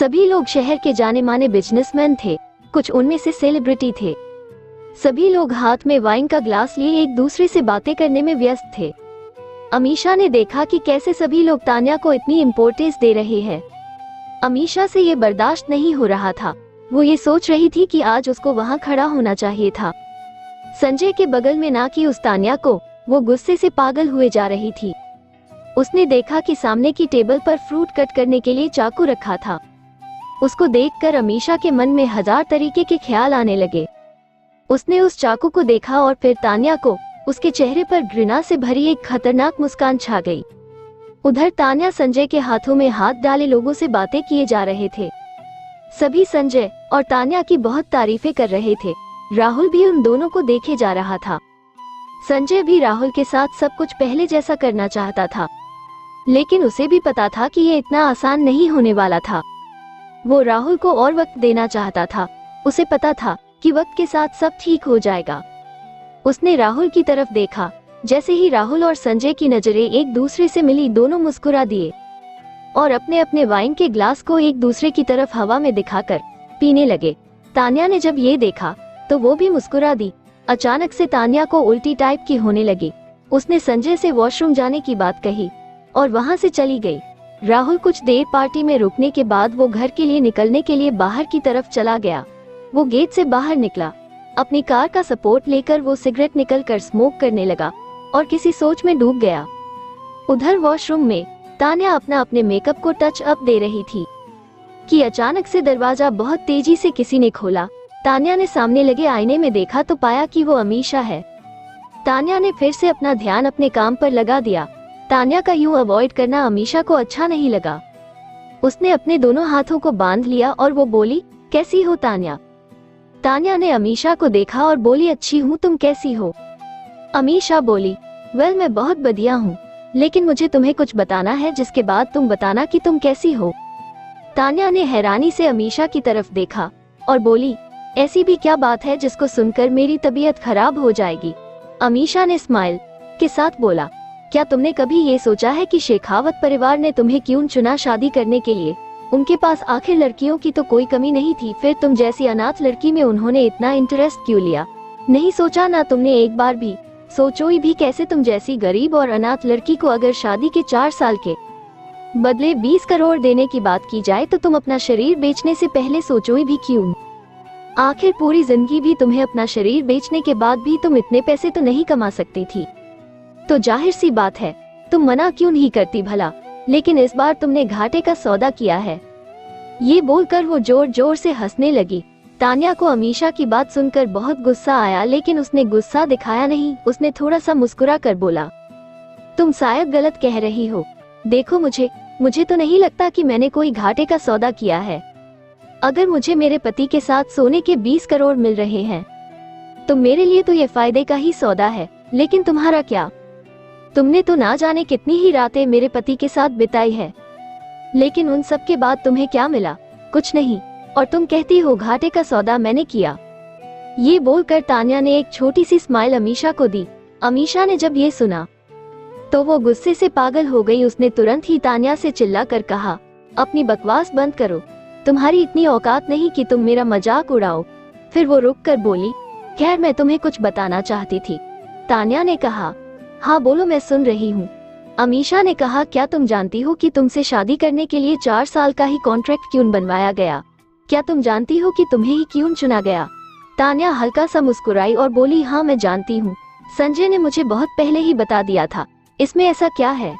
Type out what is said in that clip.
सभी लोग शहर के जाने माने बिजनेसमैन थे, कुछ उनमें से सेलिब्रिटी थे। सभी लोग हाथ में वाइन का ग्लास लिए एक दूसरे से बातें करने में व्यस्त थे। अमीशा ने देखा कि कैसे सभी लोग तान्या को इतनी इम्पोर्टेंस दे रहे हैं। अमीशा से ये बर्दाश्त नहीं हो रहा था। वो ये सोच रही थी कि आज उसको वहाँ खड़ा होना चाहिए था, संजय के बगल में, ना कि उस तान्या को। वो गुस्से से पागल हुए जा रही थी। उसने देखा कि सामने की टेबल पर फ्रूट कट करने के लिए चाकू रखा था। उसको देखकर अमीशा के मन में हजार तरीके के ख्याल आने लगे। उसने उस चाकू को देखा और फिर तान्या को। उसके चेहरे पर घृणा से भरी एक खतरनाक मुस्कान छा गई। उधर तान्या संजय के हाथों में हाथ डाले लोगों से बातें किए जा रहे थे। सभी संजय और तान्या की बहुत तारीफें कर रहे थे। राहुल भी उन दोनों को देखे जा रहा था। संजय भी राहुल के साथ सब कुछ पहले जैसा करना चाहता था, लेकिन उसे भी पता था कि ये इतना आसान नहीं होने वाला था। वो राहुल को और वक्त देना चाहता था। उसे पता था कि वक्त के साथ सब ठीक हो जाएगा। उसने राहुल की तरफ देखा। जैसे ही राहुल और संजय की नजरें एक दूसरे से मिली, दोनों मुस्कुरा दिए और अपने अपने वाइन के ग्लास को एक दूसरे की तरफ हवा में दिखाकर पीने लगे। तान्या ने जब ये देखा तो वो भी मुस्कुरा दी। अचानक से तान्या को उल्टी टाइप की होने लगी। उसने संजय से वॉशरूम जाने की बात कही और वहां से चली गई। राहुल कुछ देर पार्टी में रुकने के बाद वो घर के लिए निकलने के लिए बाहर की तरफ चला गया। वो गेट से बाहर निकला। अपनी कार का सपोर्ट लेकर वो सिगरेट निकल कर स्मोक करने लगा और किसी सोच में डूब गया। उधर वॉशरूम में तान्या अपने मेकअप को टच अप दे रही थी कि अचानक से दरवाजा बहुत तेजी से किसी ने खोला। तान्या ने सामने लगे आईने में देखा तो पाया कि वो अमीशा है। तान्या ने फिर से अपना ध्यान अपने काम पर लगा दिया। तान्या का यूं अवॉइड करना अमीशा को अच्छा नहीं लगा। उसने अपने दोनों हाथों को बांध लिया और वो बोली, कैसी हो तान्या? तान्या ने अमीशा को देखा और बोली, अच्छी हूँ, तुम कैसी हो? अमीशा बोली, वेल मैं बहुत बढ़िया हूँ, लेकिन मुझे तुम्हें कुछ बताना है जिसके बाद तुम बताना कि तुम कैसी हो। तान्या ने हैरानी से अमीशा की तरफ देखा और बोली, ऐसी भी क्या बात है जिसको सुनकर मेरी तबीयत खराब हो जाएगी? अमीशा ने स्माइल के साथ बोला, क्या तुमने कभी ये सोचा है कि शेखावत परिवार ने तुम्हें क्यों चुना शादी करने के लिए? उनके पास आखिर लड़कियों की तो कोई कमी नहीं थी, फिर तुम जैसी अनाथ लड़की में उन्होंने इतना इंटरेस्ट क्यों लिया? नहीं सोचा ना तुमने एक बार भी? सोचो ही भी कैसे तुम जैसी गरीब और अनाथ लड़की को अगर शादी के 4 साल के बदले 20 करोड़ देने की बात की जाए तो तुम अपना शरीर बेचने से पहले सोचो ही भी क्यों? आखिर पूरी जिंदगी भी तुम्हें अपना शरीर बेचने के बाद भी तुम इतने पैसे तो नहीं कमा सकती थी। तो जाहिर सी बात है तुम मना क्यों नहीं करती भला? लेकिन इस बार तुमने घाटे का सौदा किया है। ये बोलकर वो जोर जोर से हंसने लगी। तान्या को अमीशा की बात सुनकर बहुत गुस्सा आया, लेकिन उसने गुस्सा दिखाया नहीं। उसने थोड़ा सा मुस्कुरा कर बोला, तुम शायद गलत कह रही हो। देखो मुझे तो नहीं लगता कि मैंने कोई घाटे का सौदा किया है। अगर मुझे मेरे पति के साथ सोने के 20 करोड़ मिल रहे हैं तो मेरे लिए तो ये फायदे का ही सौदा है। लेकिन तुम्हारा क्या? तुमने तो ना जाने कितनी ही रातें मेरे पति के साथ बिताई है, लेकिन उन सब के बाद तुम्हें क्या मिला? कुछ नहीं। और तुम कहती हो घाटे का सौदा मैंने किया। ये बोलकर तान्या ने एक छोटी सी स्माइल अमीशा को दी। अमीशा ने जब ये सुना तो वो गुस्से से पागल हो गई। उसने तुरंत ही तान्या से चिल्ला कर कहा, अपनी बकवास बंद करो, तुम्हारी इतनी औकात नहीं कि तुम मेरा मजाक उड़ाओ। फिर वो रुक कर बोली, खैर मैं तुम्हें कुछ बताना चाहती थी। तान्या ने कहा, हाँ बोलो, मैं सुन रही हूँ। अमीशा ने कहा, क्या तुम जानती हो कि तुमसे शादी करने के लिए 4 साल का ही कॉन्ट्रैक्ट क्यों बनवाया गया? क्या तुम जानती हो कि तुम्हें ही क्यों चुना गया? तान्या हल्का सा मुस्कुराई और बोली, हाँ मैं जानती हूँ, संजय ने मुझे बहुत पहले ही बता दिया था। इसमें ऐसा क्या है?